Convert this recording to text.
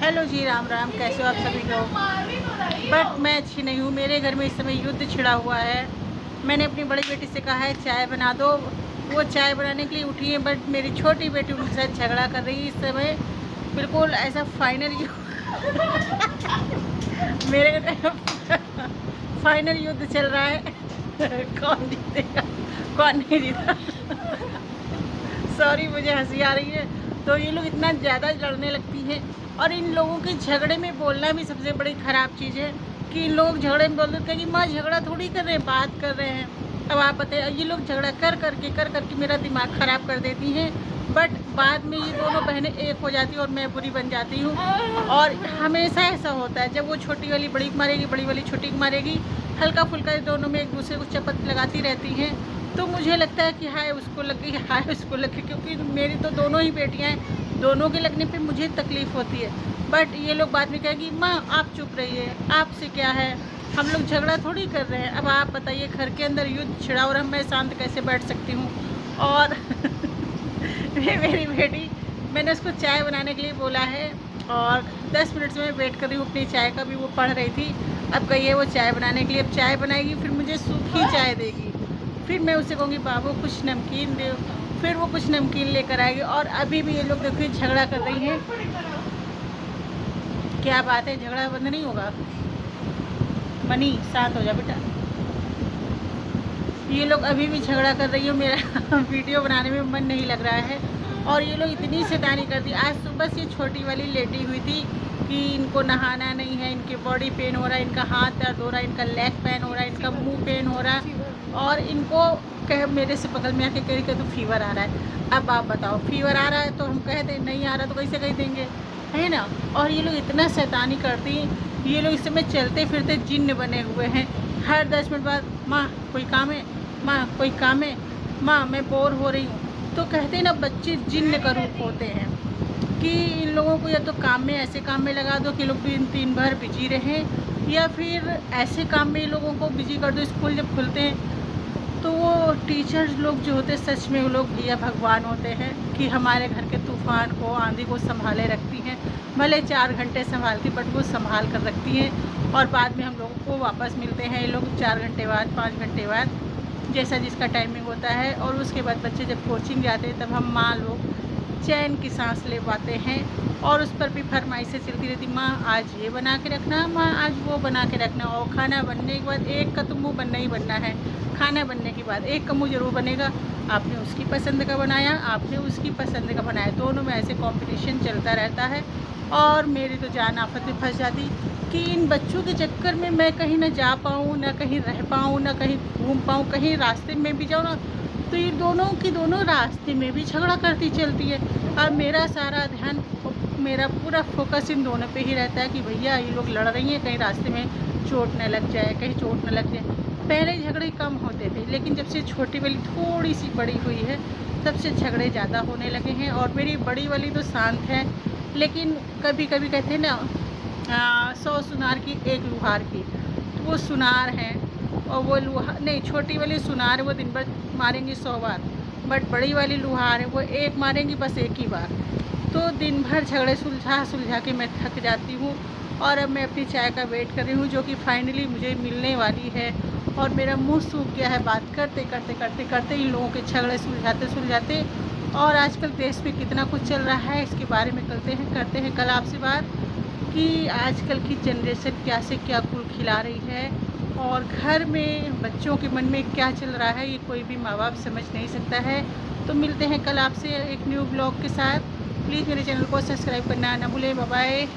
Hello जी, राम राम। कैसे हो आप सभी लोग? बट मैं अच्छी नहीं हूँ। मेरे घर में इस समय युद्ध छिड़ा हुआ है। मैंने अपनी बड़ी बेटी से कहा है चाय बना दो, वो चाय बनाने के लिए उठी है, बट मेरी छोटी बेटी उनके साथ झगड़ा कर रही है इस समय। बिल्कुल ऐसा फाइनल मेरे घर फाइनल युद्ध चल रहा है। कौन जीतेगा कौन नहीं जीता। सॉरी, मुझे हंसी आ रही है। तो ये लोग इतना ज़्यादा लड़ने लगती हैं, और इन लोगों के झगड़े में बोलना भी सबसे बड़ी ख़राब चीज़ है कि इन लोग झगड़े में बोल देते हैं कि माँ झगड़ा थोड़ी कर रहे हैं, बात कर रहे हैं। अब आप बताइए, ये लोग झगड़ा कर करके मेरा दिमाग ख़राब कर देती हैं। बट बाद में ये दोनों बहनें एक हो जाती हैं और मैं बुरी बन जाती हूँ। और हमेशा ऐसा होता है, जब वो छोटी वाली बड़ी को मारेगी, बड़ी वाली छोटी को मारेगी, हल्का फुल्का दोनों में एक दूसरे को चपत लगाती रहती हैं। तो मुझे लगता है कि हाय उसको लग गई, हाय उसको लग गई, क्योंकि मेरी तो दोनों ही बेटियां हैं। दोनों के लगने पे मुझे तकलीफ़ होती है। बट ये लोग बाद में कहेंगी माँ आप चुप रहिए, आपसे क्या है, हम लोग झगड़ा थोड़ी कर रहे हैं। अब आप बताइए, घर के अंदर युद्ध छिड़ा और मैं शांत कैसे बैठ सकती हूँ। और मेरी बेटी, मैंने उसको चाय बनाने के लिए बोला है, और 10 मिनट से मैं वेट कर रही हूँ अपनी चाय का भी। वो पढ़ रही थी, अब कहिए वो चाय बनाने के लिए, अब चाय बनाएगी, फिर मुझे सूखी चाय देगी। फिर मैं उसे कहूँगी बाबू कुछ नमकीन दो, फिर वो कुछ नमकीन लेकर आएगी। और अभी भी ये लोग देखिए झगड़ा कर रही हैं। क्या बात है, झगड़ा बंद नहीं होगा? मनी शांत हो जा बेटा। ये लोग अभी भी झगड़ा कर रही हो, मेरा वीडियो बनाने में मन नहीं लग रहा है। और ये लोग इतनी शैतानी करती। आज सुबह से छोटी वाली लेटी हुई थी कि इनको नहाना नहीं है, इनके बॉडी पेन हो रहा है, इनका हाथ दर्द हो रहा है, इनका लेग पेन हो रहा है, इनका मुंह पेन हो रहा है, और इनको कह मेरे से बगल में आके कह तो फीवर आ रहा है। अब आप बताओ, फीवर आ रहा है तो हम कह दें, नहीं आ रहा तो कैसे कह देंगे, है ना। और ये लोग इतना शैतानी करती हैं। ये लोग इस समय चलते फिरते जिन्न बने हुए हैं। हर 10 मिनट बाद माँ कोई काम है, माँ कोई काम है, माँ मैं बोर हो रही हूँ। तो कहते हैं ना, बच्चे जिन्न का रूप होते हैं कि इन लोगों को या तो काम में, ऐसे काम में लगा दो कि लोग दिन भर बिजी रहें, या फिर ऐसे काम में इन लोगों को बिजी कर दो। स्कूल जब खुलते हैं तो वो टीचर्स लोग जो होते हैं, सच में वो लोग भैया भगवान होते हैं कि हमारे घर के तूफ़ान को, आंधी को संभाले रखती हैं। भले 4 घंटे संभालती, बट वो संभाल कर रखती हैं। और बाद में हम लोगों को वापस मिलते हैं ये लोग 4 घंटे बाद, 5 घंटे बाद, जैसा जिसका टाइमिंग होता है। और उसके बाद बच्चे जब कोचिंग जाते हैं, तब हम माँ लोग चैन की सांस ले पाते हैं। और उस पर भी फरमाइशें चलती रहती, माँ आज ये बना के रखना, माँ आज वो बना के रखना। और खाना बनने के बाद एक का तो मुँह बनना ही बनना है। खाना बनने के बाद एक का मुँह ज़रूर बनेगा। आपने उसकी पसंद का बनाया, आपने उसकी पसंद का बनाया, दोनों में ऐसे कंपटीशन चलता रहता है। और मेरी तो जान आफत में फंस जाती कि इन बच्चों के चक्कर में मैं कहीं ना जा पाऊँ, ना कहीं रह पाऊँ, ना कहीं घूम पाऊँ, कहीं रास्ते में भी जाऊँ ना, तो ये दोनों की दोनों रास्ते में भी झगड़ा करती चलती है। और मेरा सारा ध्यान, मेरा पूरा फोकस इन दोनों पे ही रहता है कि भैया ये लोग लड़ रही हैं, कहीं रास्ते में चोट न लग जाए, कहीं चोट न लग जाए। पहले झगड़े कम होते थे, लेकिन जब से छोटी वाली थोड़ी सी बड़ी हुई है, तब से झगड़े ज़्यादा होने लगे हैं। और मेरी बड़ी वाली तो शांत है, लेकिन कभी कभी कहते हैं ना, 100 सुनार की एक लुहार की, तो वो सुनार हैं। और वो लुहार नहीं, छोटी वाली सुनार है, वो दिन भर मारेंगी 100 बार। बट बड़ी वाली लुहार है, वो एक मारेंगी बस एक ही बार। तो दिन भर झगड़े सुलझा सुलझा के मैं थक जाती हूँ। और अब मैं अपनी चाय का वेट कर रही हूँ, जो कि फाइनली मुझे मिलने वाली है। और मेरा मुंह सूख गया है बात करते करते करते करते, इन लोगों के झगड़े सुलझाते सुलझाते। और आजकल देश में कितना कुछ चल रहा है, इसके बारे में करते हैं कल आपसे बात, कि आजकल की जनरेशन क्या से क्या कुल खिला रही है, और घर में बच्चों के मन में क्या चल रहा है, ये कोई भी माँ बाप समझ नहीं सकता है। तो मिलते हैं कल आपसे एक न्यू ब्लॉग के साथ। प्लीज़ मेरे चैनल को सब्सक्राइब करना ना भूलें। Bye bye.